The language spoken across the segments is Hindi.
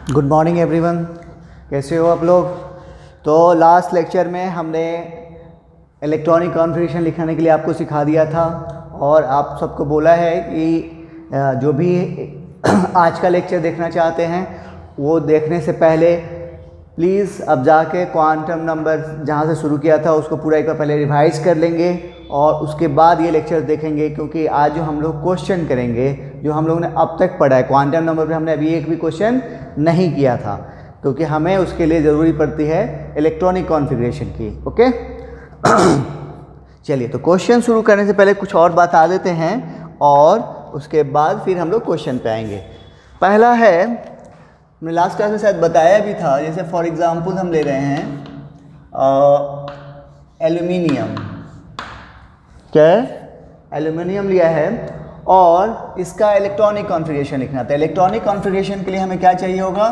गुड मॉर्निंग एवरीवन, कैसे हो आप लोग। तो लास्ट लेक्चर में हमने इलेक्ट्रॉनिक कॉन्फ़िगरेशन लिखने के लिए आपको सिखा दिया था और आप सबको बोला है कि जो भी आज का लेक्चर देखना चाहते हैं वो देखने से पहले प्लीज़ अब जाके क्वांटम नंबर जहाँ से शुरू किया था उसको पूरा एक बार पहले रिवाइज़ कर लेंगे और उसके बाद ये लेक्चर देखेंगे, क्योंकि आज जो हम लोग क्वेश्चन करेंगे जो हम लोगों ने अब तक पढ़ा है क्वांटम नंबर पे हमने अभी एक भी क्वेश्चन नहीं किया था, क्योंकि हमें उसके लिए ज़रूरी पड़ती है इलेक्ट्रॉनिक कॉन्फ़िगरेशन की। ओके चलिए, तो क्वेश्चन शुरू करने से पहले कुछ और बता देते हैं और उसके बाद फिर हम लोग क्वेश्चन पे आएंगे। पहला है, मैंने लास्ट क्लास में शायद बताया भी था, जैसे फॉर एग्जांपल हम ले रहे हैं एल्यूमिनियम, क्या एल्यूमिनियम लिया है और इसका इलेक्ट्रॉनिक कॉन्फ़िगरेशन लिखना था। इलेक्ट्रॉनिक कॉन्फ़िगरेशन के लिए हमें क्या चाहिए होगा,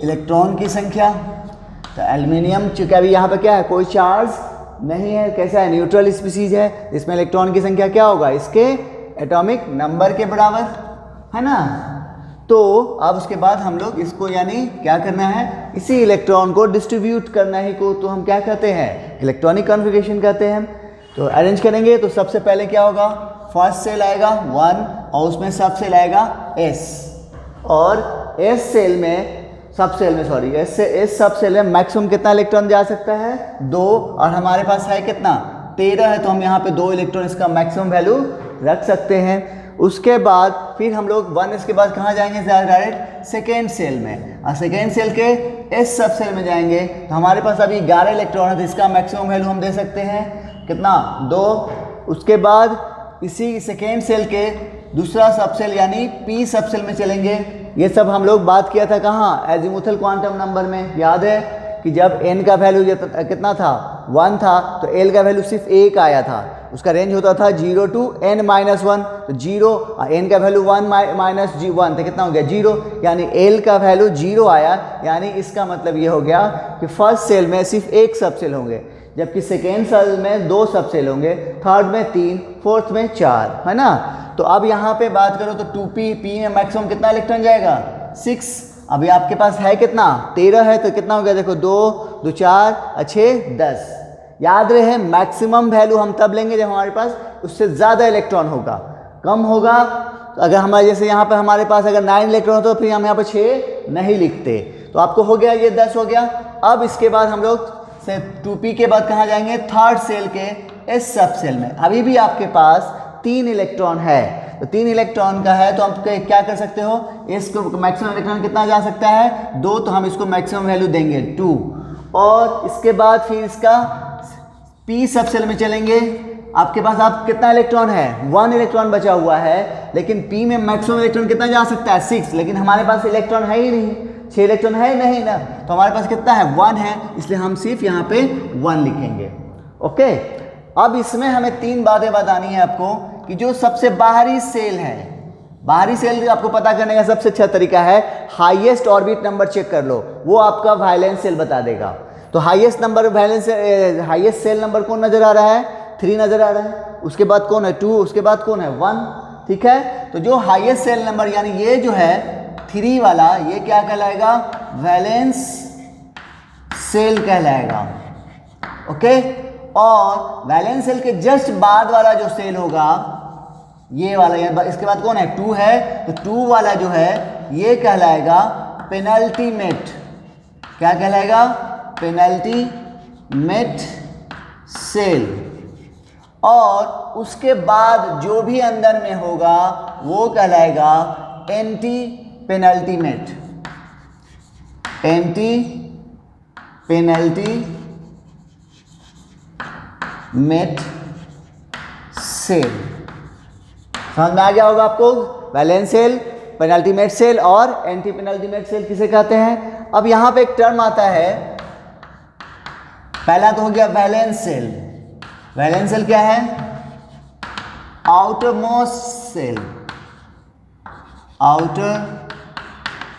इलेक्ट्रॉन की संख्या। तो एल्यूमिनियम चूँकि अभी यहाँ पे क्या है, कोई चार्ज नहीं है, कैसा है, न्यूट्रल स्पीसीज है, इसमें इलेक्ट्रॉन की संख्या क्या होगा, इसके एटॉमिक नंबर के बराबर है ना। तो अब उसके बाद हम लोग इसको यानी क्या करना है, इसी इलेक्ट्रॉन को डिस्ट्रीब्यूट करना ही को तो हम क्या कहते हैं, इलेक्ट्रॉनिक कॉन्फ़िगरेशन कहते हैं। तो अरेंज करेंगे तो सबसे पहले क्या होगा, फर्स्ट सेल आएगा 1 और उसमें सब सेल आएगा S, और S सेल में सब सेल में मैक्सिमम कितना इलेक्ट्रॉन जा सकता है, 2, और हमारे पास है कितना 13 है, तो हम यहाँ पे 2 इलेक्ट्रॉन इसका मैक्सिमम वैल्यू रख सकते हैं। उसके बाद फिर हम लोग 1 इसके बाद कहाँ जाएंगे, डायरेक्ट सेकेंड सेल में, और सेकेंड सेल के S सब सेल में जाएंगे तो हमारे पास अभी 11 इलेक्ट्रॉन है, तो इसका मैक्सिमम वैल्यू हम दे सकते हैं कितना, 2। उसके बाद इसी सेकेंड सेल के दूसरा सब सेल यानी P सब सेल में चलेंगे। ये सब हम लोग बात किया था कहाँ, एजीमुथल क्वांटम नंबर में। याद है कि जब n का वैल्यू कितना था, 1 था, तो l का वैल्यू सिर्फ 1 आया था, उसका रेंज होता था 0 to n-1, तो 0, n का वैल्यू 1 माइनस -1 तो कितना हो गया 0, यानी l का वैल्यू 0 आया, यानी इसका मतलब ये हो गया कि फर्स्ट सेल में सिर्फ एक सब सेल होंगे, जबकि सेकेंड सेल में 2 सब सेल होंगे, थर्ड में 3, फोर्थ में 4, है ना। तो अब यहाँ पे बात करो तो 2p में मैक्सिमम कितना इलेक्ट्रॉन जाएगा, 6। अभी आपके पास है कितना, 13 है, तो कितना हो गया देखो, 2, 2, 4, 6, 10। याद रहे मैक्सिमम वैल्यू हम तब लेंगे जब हमारे पास उससे ज़्यादा इलेक्ट्रॉन होगा। कम होगा तो अगर हमारे जैसे यहाँ पे हमारे पास अगर 9 इलेक्ट्रॉन हो तो फिर हम यहाँ पे 6 नहीं लिखते। तो आपको हो गया ये 10 हो गया। अब इसके बाद हम लोग से 2p के बाद कहाँ जाएंगे, थर्ड सेल के S सब सेल में। अभी भी आपके पास 3 इलेक्ट्रॉन है, तो 3 इलेक्ट्रॉन का है तो आप क्या कर सकते हो, इसको मैक्सिमम इलेक्ट्रॉन कितना जा सकता है, 2, तो हम इसको मैक्सिमम वैल्यू देंगे 2। और इसके बाद फिर इसका P सब सेल में चलेंगे। आपके पास आप कितना इलेक्ट्रॉन है, 1 इलेक्ट्रॉन बचा हुआ है, लेकिन P में मैक्सिमम इलेक्ट्रॉन कितना जा सकता है, 6, लेकिन हमारे पास इलेक्ट्रॉन है ही नहीं, 6 इलेक्ट्रॉन है नहीं ना, तो हमारे पास कितना है 1 है, इसलिए हम सिर्फ यहाँ पे 1 लिखेंगे। ओके, अब इसमें हमें 3 बातें बतानी है आपको कि जो सबसे बाहरी सेल है, बाहरी सेल आपको पता करने का सबसे अच्छा तरीका है हाईएस्ट ऑर्बिट नंबर चेक कर लो, वो आपका वैलेंस सेल बता देगा। तो हाईएस्ट सेल नंबर कौन नजर आ रहा है, 3 नजर आ रहा है, उसके बाद कौन है 2, उसके बाद कौन है 1, ठीक है। तो जो हाईएस्ट सेल नंबर यानी ये जो है 3 वाला, ये क्या कहलाएगा, वैलेंस सेल कहलाएगा। ओके, और वैलेंस सेल के जस्ट बाद वाला जो सेल होगा ये वाला, इसके बाद कौन है 2 है, तो 2 वाला जो है ये कहलाएगा पेनल्टीमेट। क्या कहलाएगा, पेनल्टीमेट सेल। और उसके बाद जो भी अंदर में होगा वो कहलाएगा anti penultimate, anti penultimate shell. समझ में आ गया होगा आपको, वैलेंस सेल, पेनल्टीमेट सेल और एंटी पेनल्टीमेट सेल किसे कहते हैं। अब यहाँ पे एक टर्म आता है, पहला तो हो गया वैलेंस सेल। वैलेंस सेल क्या है, outermost shell, outer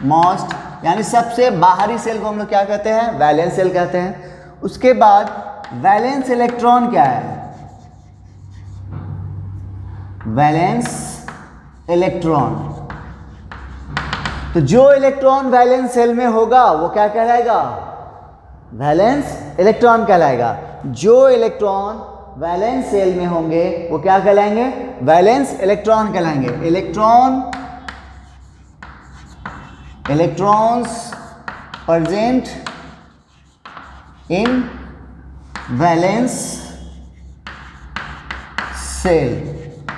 most यानी सबसे बाहरी सेल को हम लोग क्या कहते हैं, वैलेंस सेल कहते हैं। उसके बाद वैलेंस इलेक्ट्रॉन क्या है, वैलेंस इलेक्ट्रॉन तो जो इलेक्ट्रॉन वैलेंस सेल में होगा वो क्या कहलाएगा? वैलेंस इलेक्ट्रॉन कहलाएगा। जो इलेक्ट्रॉन वैलेंस सेल में होंगे वो क्या कहलाएंगे? वैलेंस इलेक्ट्रॉन कहलाएंगे। Electrons present in valence shell.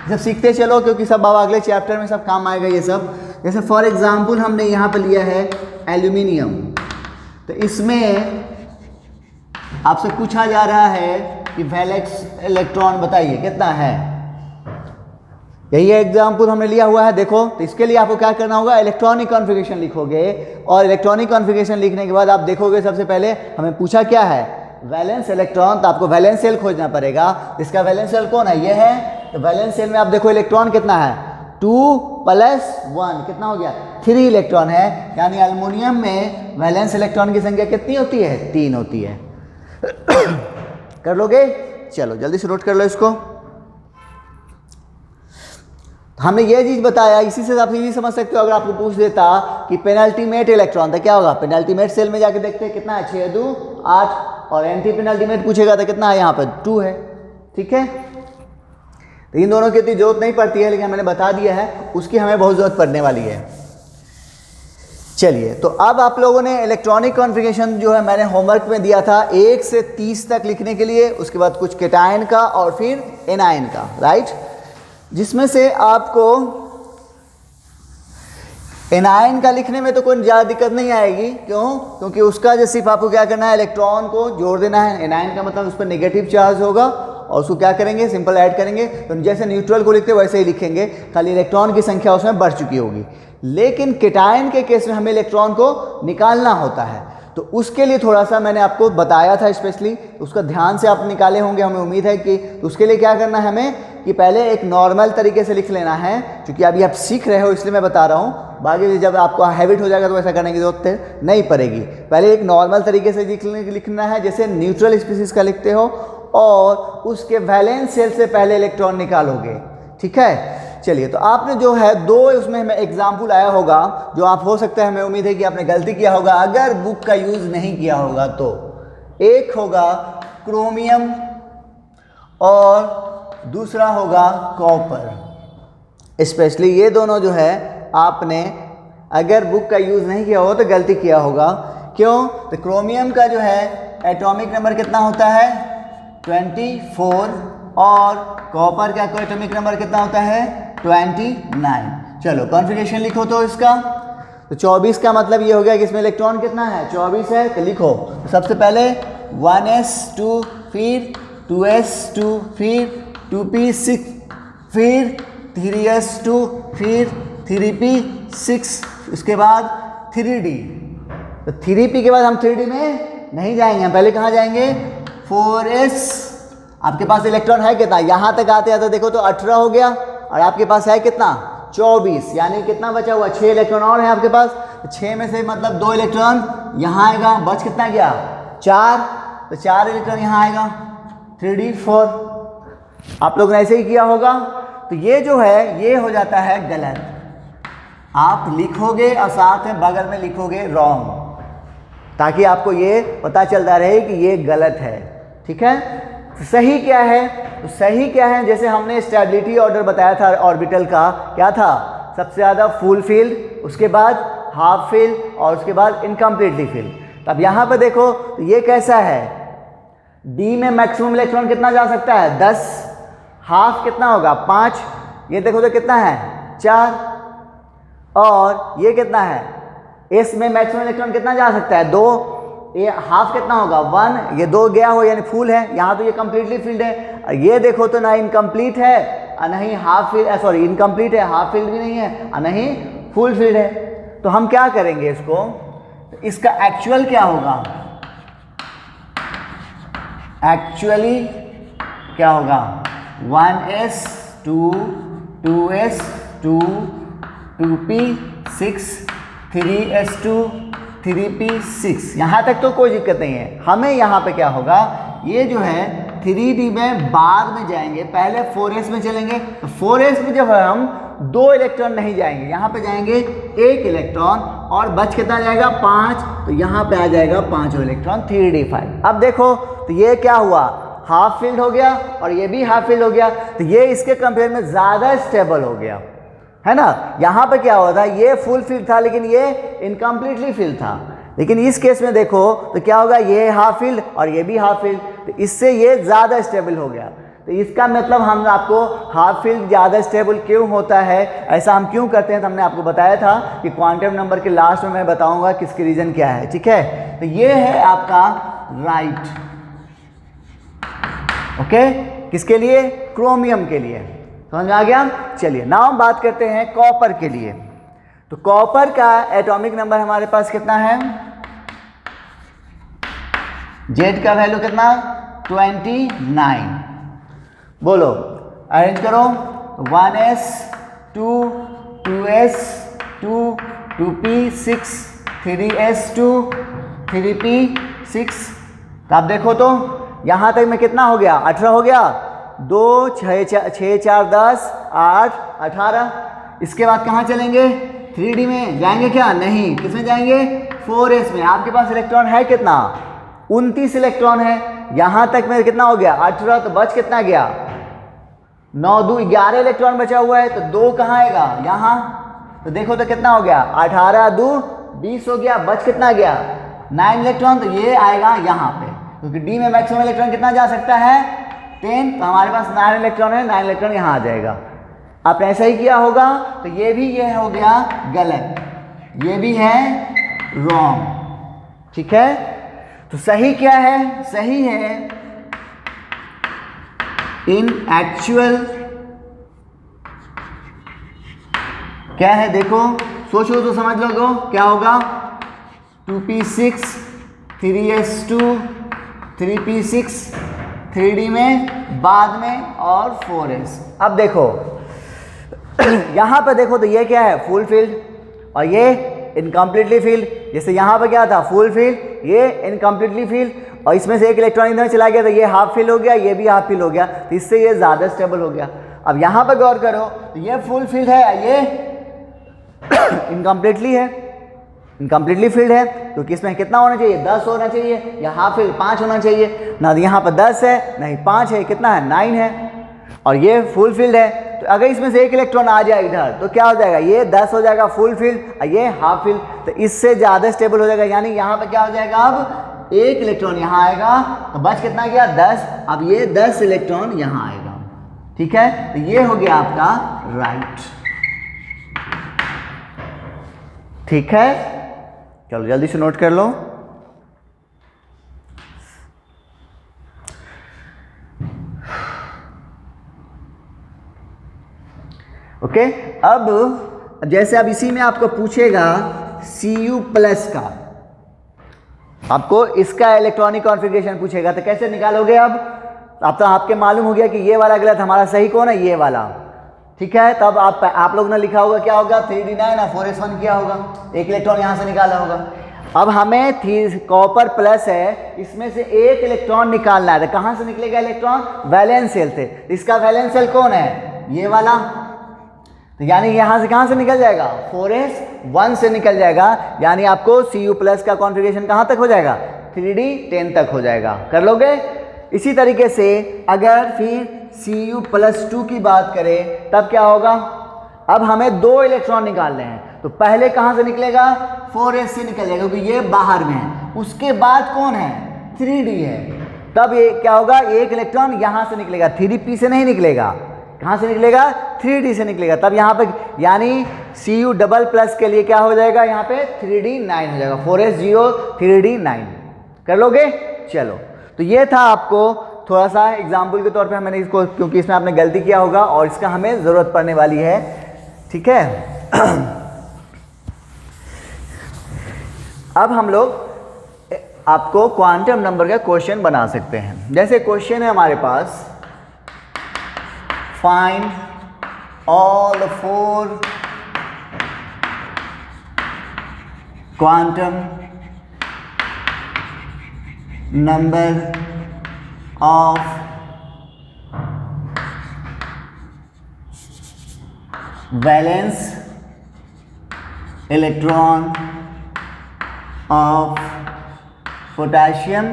जब सीखते चलो, क्योंकि सब अब अगले चैप्टर में सब काम आएगा ये सब। जैसे फॉर एग्जांपल हमने यहाँ पर लिया है एल्यूमिनियम, तो इसमें आपसे पूछा जा रहा है कि वैलेंस इलेक्ट्रॉन बताइए कितना है। यही एग्जाम्पल हमने लिया हुआ है, देखो। तो इसके लिए आपको क्या करना होगा? इलेक्ट्रॉनिक कॉन्फ़िगरेशन लिखोगे, और इलेक्ट्रॉनिक कॉन्फ़िगरेशन लिखने के बाद आप देखोगे सबसे पहले हमें पूछा क्या है? Valence electron. तो आपको वैलेंस सेल खोजना पड़ेगा। इसका वैलेंस सेल कौन है? ये है। तो वैलेंस सेल में आप देखो इलेक्ट्रॉन कितना है? 2 + 1 कितना हो गया? 3 इलेक्ट्रॉन है। यानी एल्युमिनियम में वैलेंस इलेक्ट्रॉन की संख्या कितनी होती है? 3 होती है। कर लोगे? चलो जल्दी से नोट कर लो इसको। हमने ये चीज बताया, इसी से आप ये समझ सकते हो। अगर आपको पूछ देता कि पेनल्टीमेट इलेक्ट्रॉन, तो क्या होगा? पेनल्टीमेट सेल में जाके देखते हैं कितना है? 6 2 8। और एंटी पेनल्टीमेट पूछेगा तो कितना है? यहाँ पर 2 है। ठीक है, तो इन दोनों की इतनी जरूरत नहीं पड़ती है, लेकिन मैंने बता दिया है, उसकी हमें बहुत जरूरत पड़ने वाली है। चलिए, तो अब आप लोगों ने इलेक्ट्रॉनिक कॉन्फ़िगरेशन जो है मैंने होमवर्क में दिया था 1 से 30 तक लिखने के लिए, उसके बाद कुछ केटायन का और फिर एनायन का, राइट। जिसमें से आपको एनायन का लिखने में तो कोई ज़्यादा दिक्कत नहीं आएगी। क्यों? क्योंकि उसका जो सिर्फ आपको क्या करना है? इलेक्ट्रॉन को जोड़ देना है। एनायन का मतलब उस पर नेगेटिव चार्ज होगा, और उसको क्या करेंगे? सिंपल ऐड करेंगे। तो जैसे न्यूट्रल को लिखते वैसे ही लिखेंगे, खाली इलेक्ट्रॉन की संख्या उसमें बढ़ चुकी होगी। लेकिन केटायन के केस में हमें इलेक्ट्रॉन को निकालना होता है, तो उसके लिए थोड़ा सा मैंने आपको बताया था स्पेशली, उसका ध्यान से आप निकाले होंगे, हमें उम्मीद है कि। तो उसके लिए क्या करना है हमें कि पहले एक नॉर्मल तरीके से लिख लेना है, क्योंकि अभी आप सीख रहे हो इसलिए मैं बता रहा हूँ। बाकी जब आपको हैबिट हो जाएगा तो ऐसा करने की जरूरत नहीं पड़ेगी। पहले एक नॉर्मल तरीके से लिखना है, जैसे न्यूट्रल स्पीसीज का लिखते हो, और उसके वैलेंस सेल से पहले इलेक्ट्रॉन निकालोगे। ठीक है, चलिए। तो आपने जो है 2 उसमें हमें एग्जाम्पल आया होगा, जो आप हो सकता है, हमें उम्मीद है कि आपने गलती किया होगा अगर बुक का यूज़ नहीं किया होगा तो। एक होगा क्रोमियम और दूसरा होगा कॉपर। स्पेशली ये दोनों जो है आपने अगर बुक का यूज़ नहीं किया हो तो गलती किया होगा। क्यों? तो क्रोमियम का जो है एटॉमिक नंबर कितना होता है? 24। और कॉपर का एटॉमिक नंबर कितना होता है? 29। चलो कॉन्फ़िगरेशन लिखो तो इसका। तो 24 का मतलब ये हो गया कि इसमें इलेक्ट्रॉन कितना है? 24 है। तो लिखो, तो सबसे पहले 1s2, फिर 2s2, फिर 2p6, फिर 3s2, फिर 3p6, उसके बाद 3d। तो 3p के बाद हम 3d में नहीं जाएंगे, हम पहले कहाँ जाएंगे? 4s। आपके पास इलेक्ट्रॉन है कितना? यहाँ तक आते आते देखो तो 18 हो गया, और आपके पास है कितना? 24। यानी कितना बचा हुआ? 6 इलेक्ट्रॉन और है आपके पास। तो 6 में से मतलब 2 इलेक्ट्रॉन यहाँ आएगा, बच कितना गया? 4। तो 4 इलेक्ट्रॉन यहाँ आएगा, 3d4। आप लोग ने ऐसे ही किया होगा। तो ये जो है ये हो जाता है गलत। आप लिखोगे और साथ में बगल में लिखोगे रॉन्ग, ताकि आपको ये पता चलता रहे कि ये गलत है। ठीक है, तो सही क्या है? तो सही क्या है? जैसे हमने स्टेबिलिटी ऑर्डर बताया था ऑर्बिटल का, क्या था? सबसे ज़्यादा फुल फील्ड, उसके बाद हाफ फील्ड, और उसके बाद इनकम्प्लीटली फील्ड। तो अब यहाँ पर देखो तो ये कैसा है? डी में मैक्सिमम इलेक्ट्रॉन कितना जा सकता है? 10। हाफ कितना होगा? 5। ये देखो तो कितना है? 4। और ये कितना है? एस में मैक्सिमम इलेक्ट्रॉन कितना जा सकता है? 2। ये हाफ कितना होगा? 1। ये 2 गया हो यानी फुल है। यहाँ तो ये कम्प्लीटली फील्ड है। और ये देखो तो ना इनकम्प्लीट है और नहीं हाफ फील्ड, सॉरी इनकम्प्लीट है, हाफ फील्ड भी नहीं है और नहीं फुल फील्ड है। तो हम क्या करेंगे इसको? तो इसका एक्चुअल क्या होगा? एक्चुअली क्या होगा? 1s2, 2s2, 2p6, 3s2, 3p6। यहाँ तक तो कोई दिक्कत नहीं है। हमें यहाँ पे क्या होगा? ये जो है 3d में बाद में जाएंगे, पहले 4s में चलेंगे। तो 4s में जब हम 2 इलेक्ट्रॉन नहीं जाएंगे, यहाँ पे जाएंगे 1 इलेक्ट्रॉन और बच कितना जाएगा 5, तो यहाँ पे आ जाएगा 5 इलेक्ट्रॉन 3d5। अब देखो तो ये क्या हुआ, हाफ फिल्ड हो गया और ये भी हाफ फिल्ड हो गया, तो ये इसके कंपेयर में ज़्यादा स्टेबल हो गया, है ना। यहाँ पे क्या हुआ था, ये फुल फिल्ड था लेकिन ये इनकम्प्लीटली फिल्ड था, लेकिन इस केस में देखो तो क्या होगा, ये हाफ फिल्ड और ये भी हाफ फिल्ड, तो इससे ये ज़्यादा स्टेबल हो गया। तो इसका मतलब हम आपको हाफ फील्ड ज़्यादा स्टेबल क्यों होता है, ऐसा हम क्यों करते हैं, तो हमने आपको बताया था कि क्वांटम नंबर के लास्ट में मैं बताऊंगा किसकी रीज़न क्या है, ठीक है। तो ये है आपका राइट, ओके, किसके लिए, क्रोमियम के लिए, समझ में आ गया। चलिए नाउ हम बात करते हैं कॉपर के लिए। तो कॉपर का एटॉमिक नंबर हमारे पास कितना है, जेड का वैल्यू कितना, 29। बोलो अरेंज करो, 1s 2 2s 2 2p 6 3s 2 3p 6। तो आप देखो तो यहाँ तक में कितना हो गया, 18 हो गया, 2 6 4 10 8 18। इसके बाद कहाँ चलेंगे, 3D में जाएंगे क्या, नहीं, किस में जाएंगे, 4s में। आपके पास इलेक्ट्रॉन है कितना, 29 इलेक्ट्रॉन है, यहाँ तक में कितना हो गया 18, तो बच कितना गया 9 2 11 इलेक्ट्रॉन बचा हुआ है, तो 2 कहाँ आएगा, यहाँ, तो देखो तो कितना हो गया, 18 2 20 हो गया, बच कितना गया 9 इलेक्ट्रॉन, तो ये आएगा यहाँ पे, क्योंकि डी में मैक्सिमम इलेक्ट्रॉन कितना जा सकता है 10, तो हमारे पास 9 इलेक्ट्रॉन है, 9 इलेक्ट्रॉन यहाँ आ जाएगा। आपने ऐसा ही किया होगा, तो ये भी ये हो गया गलत, ये भी है रॉन्ग, ठीक है। तो सही क्या है, सही है इन एक्चुअल, क्या है देखो, सोचो तो समझ लोगो क्या होगा, 2p6 3s2 3p6 3d में, बाद में और 4s। अब देखो यहाँ पर देखो तो ये क्या है, फुल फील्ड और ये इनकम्प्लीटली फील्ड। जैसे यहाँ पर क्या था, फुल फील्ड, ये इनकम्प्लीटली फील्ड, और इसमें से एक इलेक्ट्रॉन इधर चला गया तो ये हाफ फील्ड हो गया, ये भी हाफ फील्ड हो गया, तो इससे ये ज़्यादा स्टेबल हो गया। अब यहाँ पर गौर करो तो ये फुल फील्ड है, ये इनकम्प्लीटली है, इनकम्प्लीटली फील्ड है, क्योंकि इसमें कितना होना चाहिए, 10 होना चाहिए, या हाफ फील्ड 5 होना चाहिए ना, यहाँ पर 10 है नहीं 5 है, कितना है 9 है, और ये फुल फील्ड है। तो अगर इसमें से एक इलेक्ट्रॉन आ जाए इधर तो क्या हो जाएगा, ये 10 हो जाएगा फुल फील्ड और ये हाफ फील्ड, तो इससे ज़्यादा स्टेबल हो जाएगा। यानी यहाँ पे क्या हो जाएगा, अब एक इलेक्ट्रॉन यहाँ आएगा तो बच कितना गया 10, अब ये 10 इलेक्ट्रॉन यहाँ आएगा, ठीक है। तो ये हो गया आपका राइट, ठीक है। चलो जल्दी से नोट कर लो। ओके, अब जैसे अब इसी में आपको पूछेगा Cu प्लस का, आपको इसका इलेक्ट्रॉनिक कॉन्फ़िगरेशन पूछेगा, तो कैसे निकालोगे। अब तो आपके मालूम हो गया कि ये वाला गलत, हमारा सही कौन है, ये वाला, ठीक है। तब आप लोग ने लिखा होगा क्या होगा, 3d9 और 4s1 किया होगा, एक इलेक्ट्रॉन यहाँ से निकाला होगा। अब हमें कॉपर प्लस है, इसमें से एक इलेक्ट्रॉन निकालना है, तो कहाँ से निकलेगा इलेक्ट्रॉन, वैलेंस सेल से। इसका वैलेंस सेल कौन है, ये वाला, तो यानी यहाँ से कहाँ से निकल जाएगा, 4s1 से निकल जाएगा। यानी आपको Cu प्लस का कॉन्फ़िगरेशन कहाँ तक हो जाएगा, 3d10 तक हो जाएगा, कर लोगे। इसी तरीके से अगर फिर Cu प्लस 2 की बात करें तब क्या होगा, अब हमें 2 इलेक्ट्रॉन निकालने हैं, तो पहले कहाँ से निकलेगा, 4s से निकल जाएगा, क्योंकि ये बाहर में है। उसके बाद कौन है, 3d है, तब ये क्या होगा, एक इलेक्ट्रॉन यहाँ से निकलेगा, 3p से नहीं निकलेगा, कहाँ से निकलेगा, 3d से निकलेगा। तब यहाँ पे यानी Cu डबल प्लस के लिए क्या हो जाएगा, यहाँ पे 3d9 हो जाएगा, 4s0 3d9, कर लोगे। चलो, तो ये था आपको थोड़ा सा एग्जाम्पल के तौर पे मैंने इसको, क्योंकि इसमें आपने गलती किया होगा और इसका हमें ज़रूरत पड़ने वाली है, ठीक है। अब हम लोग आपको क्वांटम नंबर का क्वेश्चन बना सकते हैं। जैसे क्वेश्चन है हमारे पास, find all the 4 quantum number of valence electron of potassium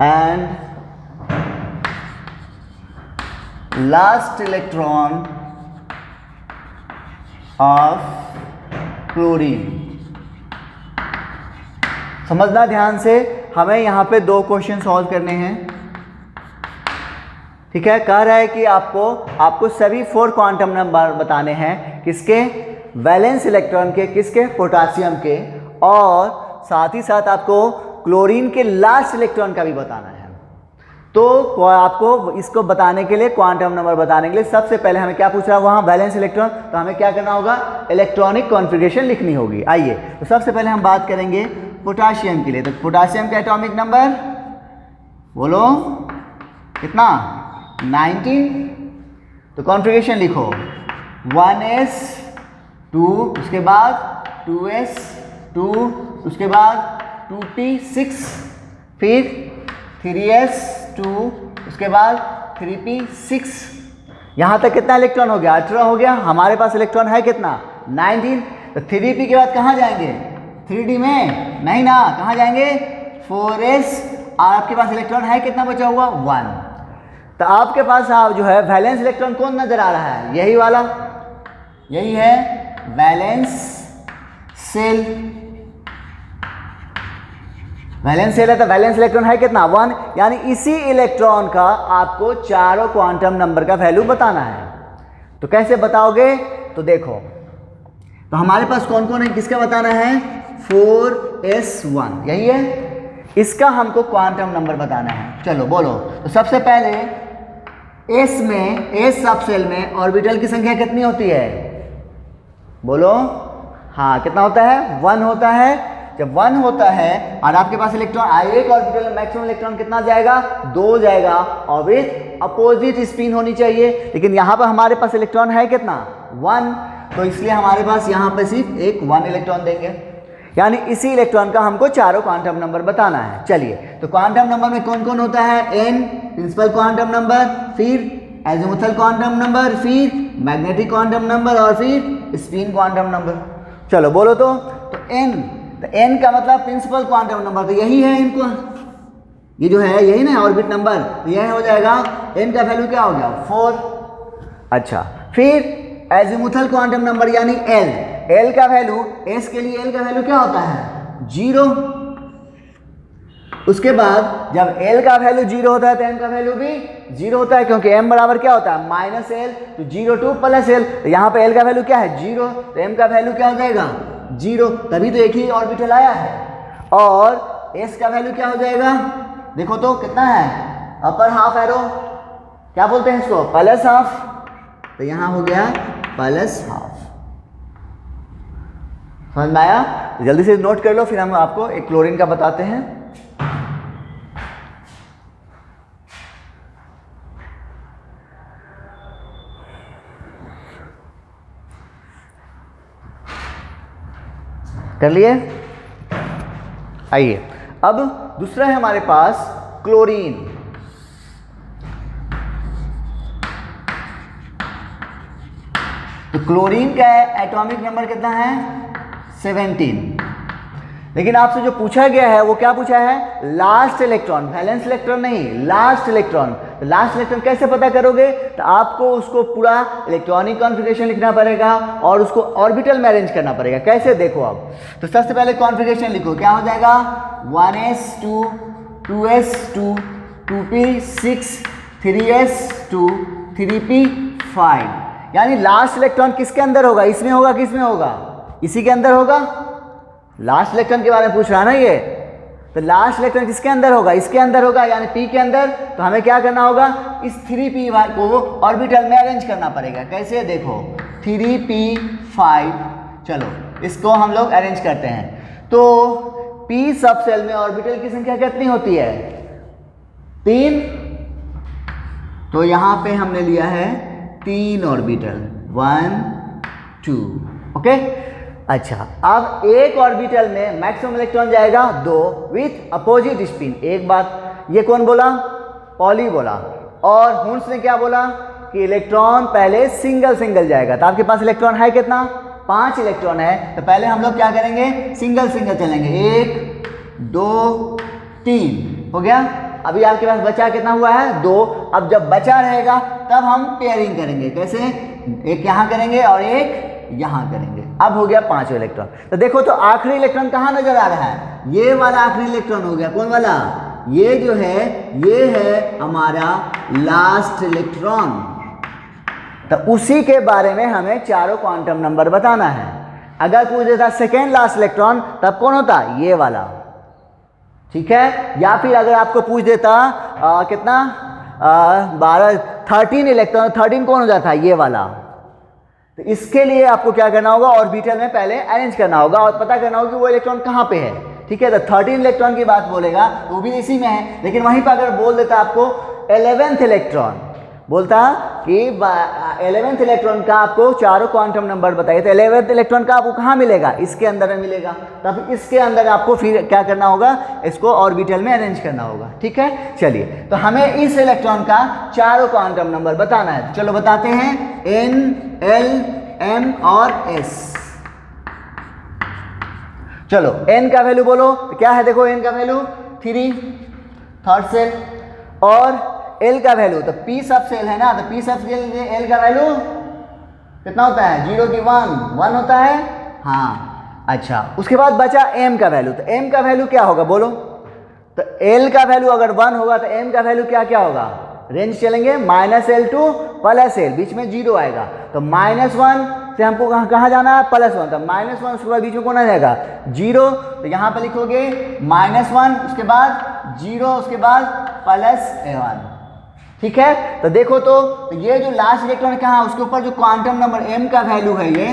and last electron of chlorine। समझना ध्यान से, हमें यहाँ पे 2 क्वेश्चन सॉल्व करने हैं। ठीक है, कह रहा है कि आपको सभी 4 क्वांटम नंबर बताने हैं, किसके? वैलेंस इलेक्ट्रॉन के, किसके? पोटासियम के, और साथ ही साथ आपको क्लोरीन के लास्ट इलेक्ट्रॉन का भी बताना है। तो आपको इसको बताने के लिए, क्वांटम नंबर बताने के लिए, सबसे पहले हमें क्या पूछ रहा है वहाँ? Valence electron. तो हमें क्या करना होगा? इलेक्ट्रॉनिक कॉन्फ़िगरेशन लिखनी होगी। आइए, तो सबसे पहले हम बात करेंगे पोटाशियम के लिए। तो पोटाशियम का एटॉमिक नंबर बोलो कितना? 19। तो कॉन्फ़िगरेशन लिखो 1s2, उसके बाद 2s2, उसके बाद 2p6, फिर 3s2, उसके बाद 3p6। यहाँ तक कितना इलेक्ट्रॉन हो गया? 18 हो गया। हमारे पास इलेक्ट्रॉन है कितना? 19। तो 3p के बाद कहाँ जाएंगे? 3d में नहीं ना, कहाँ जाएंगे? 4s। और आपके पास इलेक्ट्रॉन है कितना बचा हुआ? 1। तो आपके पास आप जो है वैलेंस इलेक्ट्रॉन कौन नजर आ रहा है? यही वाला, यही है वैलेंस सेल। वैलेंस सेल है तो वैलेंस इलेक्ट्रॉन है कितना? 1। यानी इसी इलेक्ट्रॉन का आपको चारों क्वांटम नंबर का वैल्यू बताना है। तो कैसे बताओगे? तो देखो, तो हमारे पास कौन कौन है, किसका बताना है? 4s1, यही है, इसका हमको क्वांटम नंबर बताना है। चलो बोलो। तो सबसे पहले s में, s सब सेल में ऑर्बिटल की संख्या कितनी होती है? बोलो। हाँ, कितना होता है? 1 होता है। जब 1 होता है और आपके पास इलेक्ट्रॉन, एक ऑर्बिटल में मैक्सिमम इलेक्ट्रॉन कितना जाएगा? 2 जाएगा, और विथ अपोजिट स्पिन होनी चाहिए। लेकिन यहाँ पर हमारे पास इलेक्ट्रॉन है कितना? 1। तो इसलिए हमारे पास यहाँ पर सिर्फ एक 1 इलेक्ट्रॉन देंगे। यानी इसी इलेक्ट्रॉन का हमको चारों क्वांटम नंबर बताना है। चलिए, तो क्वांटम नंबर में कौन कौन होता है? n प्रिंसिपल क्वांटम नंबर, फिर एजिमुथल क्वांटम नंबर, फिर मैग्नेटिक क्वांटम नंबर, और फिर स्पिन क्वांटम नंबर। चलो बोलो। तो n, तो n का मतलब प्रिंसिपल क्वांटम नंबर, तो यही है इनको, ये जो है यही ना ऑर्बिट नंबर, तो यह हो जाएगा। n का वैल्यू क्या हो गया? 4। अच्छा, फिर एजिमुथल क्वांटम नंबर यानी l का वैल्यू, s के लिए l का वैल्यू क्या होता है? 0। उसके बाद जब l का वैल्यू 0 होता है तो m का वैल्यू भी 0 होता है, क्योंकि m बराबर क्या होता है? -l। तो 0 2 + l, तो यहाँ पे l का वैल्यू क्या है? 0। तो m का वैल्यू क्या हो जाएगा? 0। तभी तो एक ही ऑर्बिटल आया है। और s का वैल्यू क्या हो जाएगा? देखो तो कितना है? अपर हाफ एरो, क्या बोलते हैं इसको? +हाफ। तो यहाँ हो गया +हाफ। समझ में आया? जल्दी से नोट कर लो, फिर हम आपको एक क्लोरीन का बताते हैं। कर लिए? आइए, अब दूसरा है हमारे पास क्लोरीन। तो क्लोरीन का एटॉमिक नंबर कितना है? 17। लेकिन आपसे जो पूछा गया है वो क्या पूछा है? लास्ट इलेक्ट्रॉन, वैलेंस इलेक्ट्रॉन नहीं, लास्ट इलेक्ट्रॉन। तो लास्ट इलेक्ट्रॉन कैसे पता करोगे? तो आपको उसको पूरा इलेक्ट्रॉनिक कॉन्फ़िगरेशन लिखना पड़ेगा और उसको ऑर्बिटल में अरेंज करना पड़ेगा। कैसे? देखो अब, तो सबसे पहले कॉन्फ़िगरेशन लिखो, क्या हो जाएगा? 1s2, 2s2, 2p6, 3s2, 3p5। यानी लास्ट इलेक्ट्रॉन किसके अंदर होगा? इसमें होगा, किसमें होगा? इसी के अंदर होगा। लास्ट इलेक्ट्रॉन के बारे में पूछ रहा है ना ये, तो लास्ट इलेक्ट्रॉन किसके अंदर होगा? इसके अंदर होगा, यानी p के अंदर। तो हमें क्या करना होगा? इस 3p को ऑर्बिटल में अरेंज करना पड़ेगा। कैसे? देखो 3p5, चलो इसको हम लोग अरेंज करते हैं। तो p सब सेल में ऑर्बिटल की संख्या कितनी होती है? 3। तो यहाँ पे हमने लिया है 3 ऑर्बिटल, 1 2। ओके, अच्छा, अब एक ऑर्बिटल में मैक्सिमम इलेक्ट्रॉन जाएगा 2 विथ अपोजिट स्पिन। एक बात, ये कौन बोला? पॉली बोला। और हुन्स ने क्या बोला? कि इलेक्ट्रॉन पहले सिंगल सिंगल जाएगा। तो आपके पास इलेक्ट्रॉन है कितना, 5 इलेक्ट्रॉन है। तो पहले हम लोग क्या करेंगे, सिंगल सिंगल चलेंगे, 1 2 3 हो गया। अभी आपके पास बचा कितना हुआ है, 2। अब जब बचा रहेगा तब हम पेयरिंग करेंगे। कैसे, एक यहाँ करेंगे और एक यहाँ करेंगे। अब हो गया 5 इलेक्ट्रॉन। तो देखो तो आखिरी इलेक्ट्रॉन कहाँ नजर आ रहा है, ये वाला आखिरी इलेक्ट्रॉन हो गया। कौन वाला, ये जो है ये है हमारा लास्ट इलेक्ट्रॉन। तो उसी के बारे में हमें चारों क्वांटम नंबर बताना है। अगर पूछ देता सेकेंड लास्ट इलेक्ट्रॉन तब कौन होता, ये वाला, ठीक है। या फिर अगर आपको पूछ देता कितना 13 इलेक्ट्रॉन, 13 कौन हो जाता है, ये वाला। तो इसके लिए आपको क्या करना होगा, ऑर्बिटल में पहले अरेंज करना होगा और पता करना होगा कि वो इलेक्ट्रॉन कहाँ पे है, ठीक है। तो 13 इलेक्ट्रॉन की बात बोलेगा तो वो भी इसी में है, लेकिन वहीं पर अगर बोल देता आपको 11th इलेक्ट्रॉन, बोलता कि 11th इलेक्ट्रॉन का आपको चारों क्वांटम नंबर बताइए, तो 11th इलेक्ट्रॉन का आपको कहाँ मिलेगा, इसके अंदर में मिलेगा। तब इसके अंदर आपको फिर क्या करना होगा, इसको ऑर्बिटल में अरेंज करना होगा, ठीक है। चलिए, तो हमें इस इलेक्ट्रॉन का चारों क्वांटम नंबर बताना है। चलो बताते हैं, N L M और S। चलो N का वैल्यू बोलो, तो क्या है, देखो N का वैल्यू 3 थर्ड सेल, और L का वैल्यू, तो P सब सेल है ना, तो P सब सेल L का वैल्यू कितना होता है, 0 की 1 होता है, हाँ। अच्छा, उसके बाद बचा M का वैल्यू, तो M का वैल्यू क्या होगा बोलो। तो L का वैल्यू अगर 1 होगा तो M का वैल्यू क्या क्या होगा, रेंज चलेंगे -L टू +L, बीच में 0 आएगा। तो -1 से हमको कहाँ जाना है, +1, तो -1 उसके बाद बीच में कौन आ जाएगा, 0। तो यहाँ पे लिखोगे -1 उसके बाद 0 उसके बाद +1, ठीक है। तो देखो तो ये जो लास्ट इलेक्ट्रॉन कहाँ है, उसके ऊपर जो क्वांटम नंबर M का वैल्यू है, ये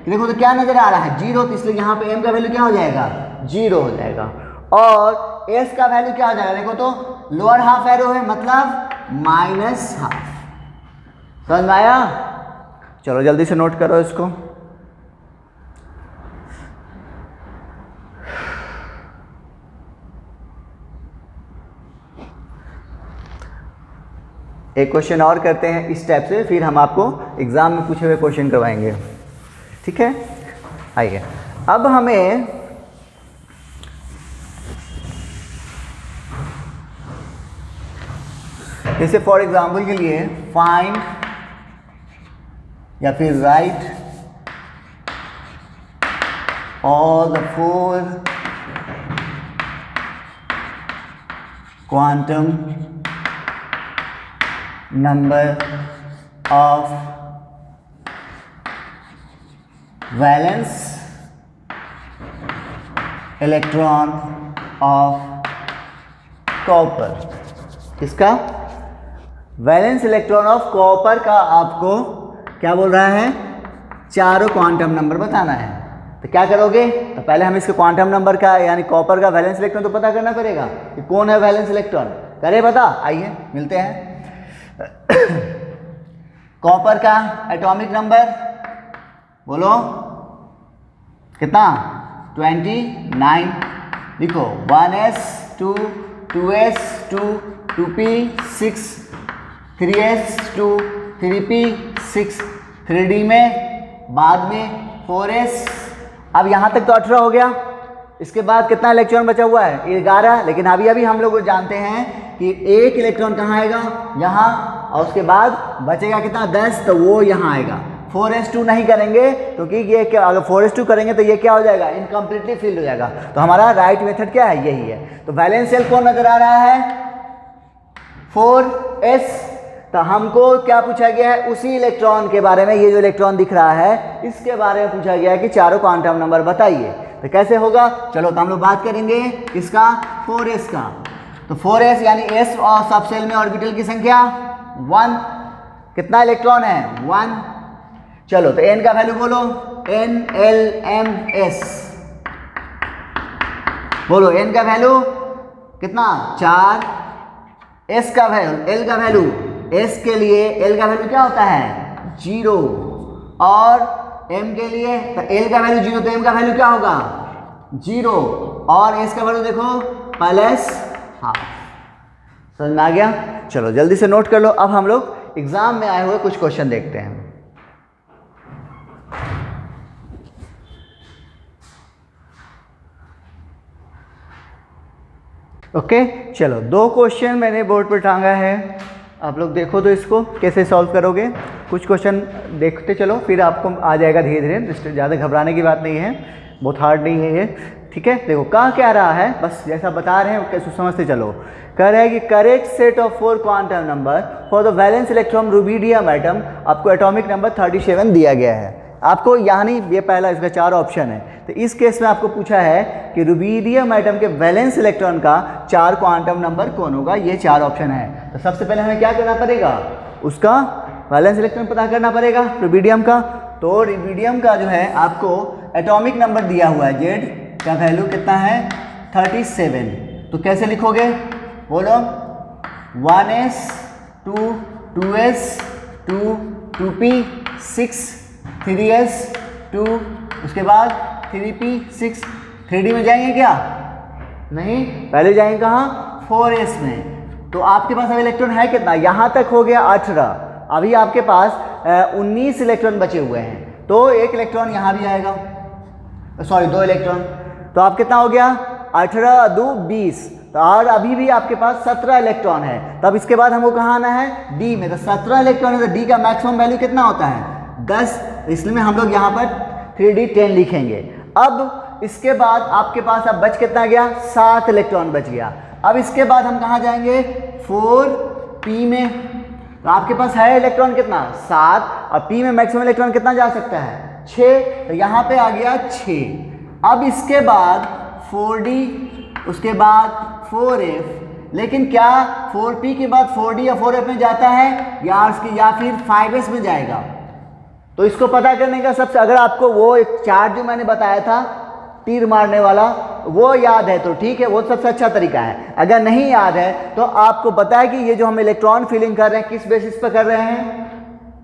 देखो तो क्या नजर आ रहा है, 0। तो इसलिए यहाँ पे M का वैल्यू क्या हो जाएगा, 0 हो जाएगा। और S का वैल्यू क्या हो जाएगा, देखो तो लोअर हाफ एरो है, मतलब -12। समझ में आया। चलो जल्दी से नोट करो इसको। एक क्वेश्चन और करते हैं इस टाइप से, फिर हम आपको एग्जाम में पूछे हुए क्वेश्चन करवाएंगे, ठीक है। आइए, अब हमें जैसे फॉर एग्जाम्पल के लिए फाइंड या फिर right all the 4 quantum number of valence electron of copper. किसका, वैलेंस इलेक्ट्रॉन ऑफ कॉपर का आपको क्या बोल रहा है, चारों क्वांटम नंबर बताना है। तो क्या करोगे, तो पहले हम इसके क्वांटम नंबर का यानी कॉपर का वैलेंस इलेक्ट्रॉन तो पता करना पड़ेगा कि कौन है वैलेंस इलेक्ट्रॉन, करे पता। आइए मिलते हैं। कॉपर का एटॉमिक नंबर बोलो कितना, 29। लिखो 1s2 2s2 2p6 3s2 3p6 3d में, बाद में 4s। अब यहाँ तक तो 18 हो गया। इसके बाद कितना इलेक्ट्रॉन बचा हुआ है, 11। लेकिन अभी हम लोग जानते हैं कि एक इलेक्ट्रॉन कहाँ आएगा, यहाँ, और उसके बाद बचेगा कितना, 10, तो वो यहाँ आएगा। 4s2 नहीं करेंगे क्योंकि ये क्या, अगर 4s2 करेंगे तो ये क्या हो जाएगा, इनकम्प्लीटली फिल्ड हो जाएगा। तो हमारा राइट मेथड क्या है, यही है। तो वैलेंस शेल कौन नजर आ रहा है, 4s। तो हमको क्या पूछा गया है, उसी इलेक्ट्रॉन के बारे में, ये जो इलेक्ट्रॉन दिख रहा है इसके बारे में पूछा गया है कि चारों क्वांटम नंबर बताइए। तो कैसे होगा, चलो तो हम लोग बात करेंगे किसका, 4s का। तो 4s यानी s और सब सेल में ऑर्बिटल की संख्या 1। कितना इलेक्ट्रॉन है, 1। चलो तो n का वैल्यू बोलो, N L M S बोलो। n का वैल्यू कितना, 4। s का वैल्यू, l का वैल्यू, s के लिए l का वैल्यू क्या होता है, 0। और m के लिए, तो l का वैल्यू 0 तो m का वैल्यू क्या होगा, 0। और s का वैल्यू देखो +12। समझ में आ गया। चलो जल्दी से नोट कर लो। अब हम लोग एग्जाम में आए हुए कुछ क्वेश्चन देखते हैं। ओके चलो, 2 क्वेश्चन मैंने बोर्ड पर टांगा है, आप लोग देखो तो इसको कैसे सॉल्व करोगे। कुछ क्वेश्चन देखते चलो, फिर आपको आ जाएगा धीरे धीरे, ज़्यादा घबराने की बात नहीं है, बहुत हार्ड नहीं है ये, ठीक है। देखो कहाँ क्या रहा है, बस जैसा बता रहे हैं कैसे समझते चलो। कह रहा है कि correct set of 4 quantum number for the valence electron rubidium atom, आपको एटॉमिक नंबर 37 दिया गया है आपको, यानी ये पहला, इसका 4 ऑप्शन है। तो इस केस में आपको पूछा है कि रुबिडियम एटम के वैलेंस इलेक्ट्रॉन का 4 क्वांटम नंबर कौन होगा, ये 4 ऑप्शन है। तो सबसे पहले हमें क्या करना पड़ेगा, उसका वैलेंस इलेक्ट्रॉन पता करना पड़ेगा रुबिडियम का। तो रुबिडियम का जो है आपको एटॉमिक नंबर दिया हुआ है, जेड का वैल्यू कितना है 37। तो कैसे लिखोगे बोलो, 1s 2 2s 2 2p 6 3s 2, उसके बाद 3p 6, 3d में जाएंगे क्या, नहीं, पहले जाएंगे कहाँ 4s में। तो आपके पास अभी इलेक्ट्रॉन है कितना, यहाँ तक हो गया 18, अभी आपके पास 19 इलेक्ट्रॉन बचे हुए हैं, तो 1 इलेक्ट्रॉन यहाँ भी आएगा, सॉरी 2 इलेक्ट्रॉन, तो आप कितना हो गया 18 2 20, तो और अभी भी आपके पास 17 इलेक्ट्रॉन है। तब इसके बाद हमको कहाँ आना है, डी में। तो 17 इलेक्ट्रॉन है, तो डी का मैक्सिमम वैल्यू कितना होता है 10, इसलिए हम लोग यहाँ पर 3d 10 लिखेंगे। अब इसके बाद आपके पास अब बच कितना गया, 7 इलेक्ट्रॉन बच गया। अब इसके बाद हम कहाँ जाएंगे 4p में, तो आपके पास है इलेक्ट्रॉन कितना 7, और p में मैक्सिमम इलेक्ट्रॉन कितना जा सकता है 6, तो यहाँ पे आ गया 6। अब इसके बाद 4d, उसके बाद 4f, लेकिन क्या 4p के बाद 4d या 4f में जाता है या फिर 5s में जाएगा। तो इसको पता करने का सबसे, अगर आपको वो एक चार्ट जो मैंने बताया था तीर मारने वाला वो याद है तो ठीक है, वो सबसे अच्छा तरीका है। अगर नहीं याद है तो आपको पता है कि ये जो हम इलेक्ट्रॉन फिलिंग कर रहे हैं किस बेसिस पर कर रहे हैं,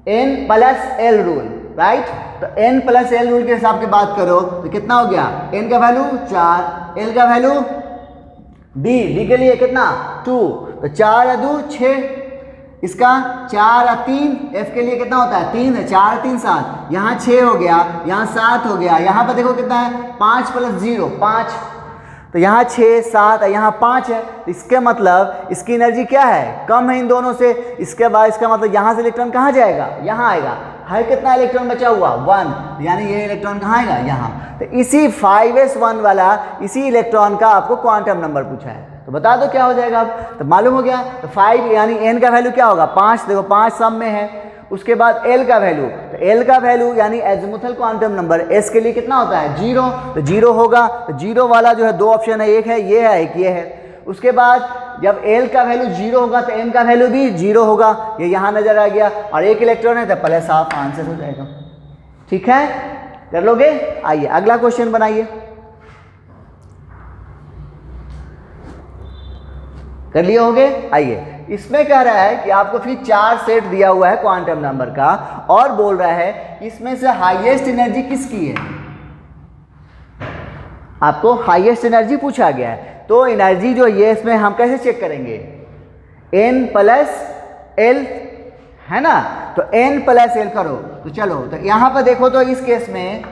n+l रूल, राइट। तो n+l रूल के हिसाब से बात करो तो कितना हो गया, n का वैल्यू 4, l का वैल्यू d के लिए कितना 2, तो 4 या 2 6, इसका 4 या 3, f के लिए कितना होता है 3 है, 4 3 7, यहाँ 6 हो गया, यहाँ 7 हो गया, यहाँ पर देखो कितना है 5 + 0 5, तो यहाँ 6 7 है, यहाँ 5 है, तो इसके मतलब इसकी एनर्जी क्या है, कम है इन दोनों से। इसके बाद इसका मतलब यहाँ से इलेक्ट्रॉन कहाँ जाएगा, यहाँ आएगा। है कितना इलेक्ट्रॉन बचा हुआ 1, यानी ये इलेक्ट्रॉन कहाँ आएगा यहाँ। तो इसी 5s1 वाला इसी इलेक्ट्रॉन का आपको क्वांटम नंबर पूछा है, तो बता दो क्या हो जाएगा अब। तो मालूम हो गया, तो 5 यानी n का वैल्यू क्या होगा 5, देखो 5 सब में है। उसके बाद l का वैल्यू, तो l का वैल्यू यानी एज़िमुथल क्वांटम नंबर s के लिए कितना होता है 0, तो 0 होगा। तो 0 वाला जो है 2 ऑप्शन है, एक है ये है, एक ये है। उसके बाद जब l का वैल्यू 0 होगा तो m का वैल्यू भी 0 होगा, ये यहाँ नजर आ गया, और एक इलेक्ट्रॉन है तो प्लस हाफ आंसर हो जाएगा। ठीक है, कर लोगे। आइए अगला क्वेश्चन बनाइए, कर लिए होगे। आइए इसमें कह रहा है कि आपको फिर 4 सेट दिया हुआ है क्वांटम नंबर का, और बोल रहा है इसमें से हाईएस्ट एनर्जी किसकी है, आपको हाईएस्ट एनर्जी पूछा गया है। तो एनर्जी जो ये इसमें हम कैसे चेक करेंगे, n+l है ना, तो n+l करो। तो चलो, तो यहां पर देखो तो इस केस में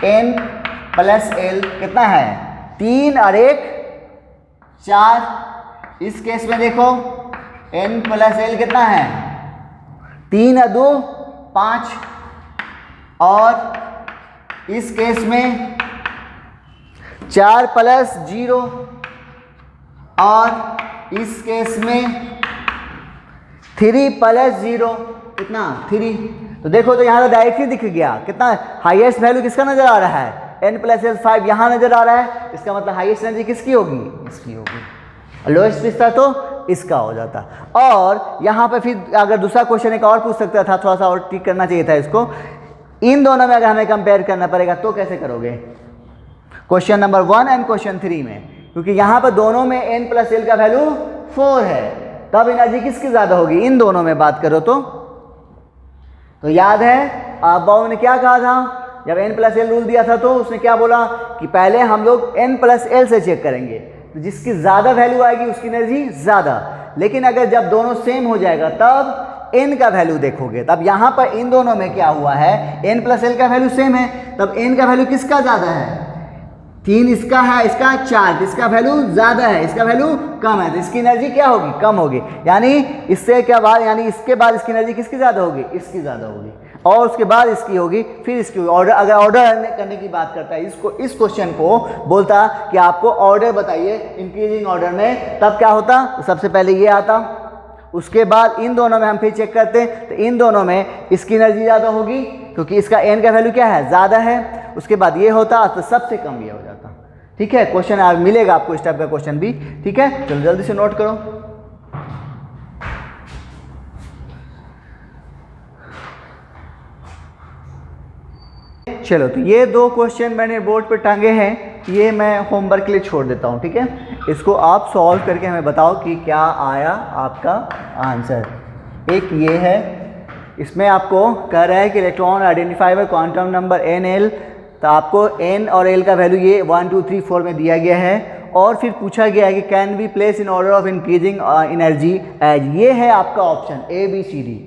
n+l कितना है 3 और 1 4। इस केस में देखो n+l कितना है 3 और 2 5, और इस केस में 4 + 0, और इस केस में 3 + 0 कितना 3। तो देखो तो यहाँ तो डायरेक्टली दिख गया कितना हाईएस्ट वैल्यू किसका नजर आ रहा है n+l 5 यहाँ नजर आ रहा है। इसका मतलब हाईएस्ट एनर्जी किसकी होगी, इसकी होगी। लोएस्ट पिस्ता तो इसका हो जाता। और यहाँ पे फिर अगर दूसरा क्वेश्चन एक और पूछ सकता था, थोड़ा सा और ठीक करना चाहिए था इसको। इन दोनों में अगर हमें कंपेयर करना पड़ेगा तो कैसे करोगे, क्वेश्चन नंबर 1 एंड क्वेश्चन 3 में, क्योंकि यहाँ पर दोनों में n+l का वैल्यू 4 है, तब एनर्जी किसकी ज़्यादा होगी, इन दोनों में बात करो तो याद है बाबू ने क्या कहा था, जब n+l रूल दिया था तो उसने क्या बोला कि पहले हम लोग n+l से चेक करेंगे, तो जिसकी ज़्यादा वैल्यू आएगी उसकी एनर्जी ज़्यादा। लेकिन अगर जब दोनों सेम हो जाएगा तब n का वैल्यू देखोगे। तब यहाँ पर इन दोनों में क्या हुआ है, n प्लस l का वैल्यू सेम है, तब n का वैल्यू किसका ज़्यादा है, 3 इसका है, इसका 4, इसका वैल्यू ज़्यादा है, इसका वैल्यू कम है, तो इसकी एनर्जी क्या होगी, कम होगी। यानी इससे क्या बात, यानी इसके बाद इसकी एनर्जी किसकी ज़्यादा होगी, इसकी ज़्यादा होगी, और उसके बाद इसकी होगी, फिर इसकी होगी। ऑर्डर, अगर ऑर्डर करने की बात करता है इसको, इस क्वेश्चन को बोलता कि आपको ऑर्डर बताइए इंक्रीजिंग ऑर्डर में, तब क्या होता, तो सबसे पहले ये आता, उसके बाद इन दोनों में हम फिर चेक करते हैं, तो इन दोनों में इसकी एनर्जी ज़्यादा होगी क्योंकि इसका n का वैल्यू क्या है, ज़्यादा है। उसके बाद ये होता तो सबसे कम ये हो जाता। ठीक है, क्वेश्चन आज मिलेगा आपको इस टाइप का क्वेश्चन भी। ठीक है, चलो जल्दी से नोट करो। चलो, तो ये 2 क्वेश्चन मैंने बोर्ड पे टांगे हैं, ये मैं होमवर्क के लिए छोड़ देता हूँ। ठीक है, इसको आप सॉल्व करके हमें बताओ कि क्या आया आपका आंसर। एक ये है, इसमें आपको कह रहा है कि electron identify bye quantum number NL, तो आपको n और l का वैल्यू ये 1 2 3 4 में दिया गया है, और फिर पूछा गया है कि can be place in order of increasing energy as, ये है आपका ऑप्शन ABCD।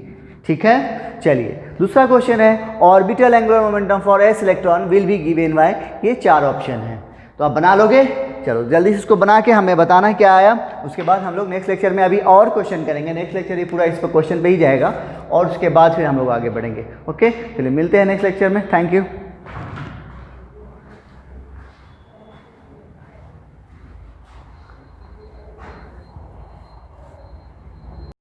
ठीक है, चलिए दूसरा क्वेश्चन है orbital angular momentum for s electron will be given by, ये 4 ऑप्शन है, तो आप बना लोगे। चलो जल्दी से इसको बना के हमें बताना क्या आया, उसके बाद हम लोग नेक्स्ट लेक्चर में अभी और क्वेश्चन करेंगे। नेक्स्ट लेक्चर ये पूरा इस पर क्वेश्चन पे ही जाएगा, और उसके बाद फिर हम लोग आगे बढ़ेंगे। ओके, चलिए मिलते हैं नेक्स्ट लेक्चर में। Thank you.